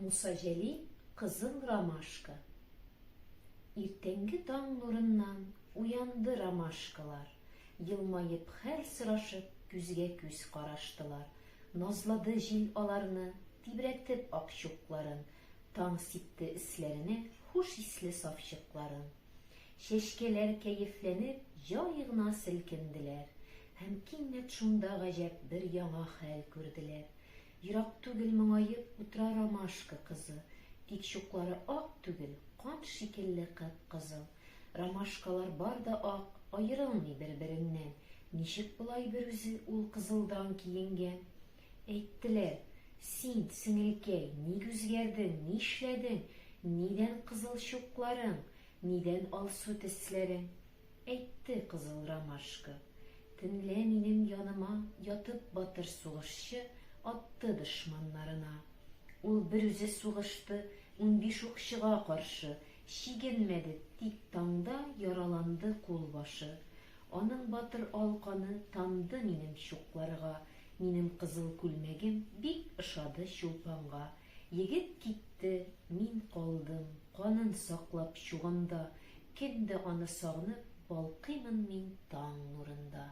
Musa Celil Kızıl Ramaşka. İrtengi taң nurundan uyandı ramaşkalar. Yılmayıp hal sıraşıp күзгә күз караштылар. Назлады җил аларны, тибрәтеп акчукларын. Таң сипте исләренә хуш исле сафчыкларын. Чәчкәләр кәефләнеп, җай гына селкенделәр. Һәм кинәт шунда гаҗәп бер яңа хәл күрделәр. Ерак түгел моңаеп утыра ромашка кызы. Тик чуклары ак түгел, кан шикелле кып-кызыл. Ромашкалар бар да ак, аерылмый бер-береннән. Ничек болай бер үзе ул кызылдан киенгән? Әйттеләр: "Син, сеңелкәй, ник үзгәрдең, нишләдең? Нидән кызыл чукларың, нидән алсу тесләрең?" Әйтте кызыл ромашка: "Төнлә минем яныма ятып батыр сугышчы атты дошманнарына. Ул бер үзе сугышты 15 укчыга каршы, чигенмәде, тик таңда яраланды кулбашы. Аның батыр алканы танды минем чукларга, минем кызыл күлмәгем бик ошады чулпанга. Егет китте, мин калдым, канын саклап чугында, кемдә аны сагынып, балкыймын мин таң нурында."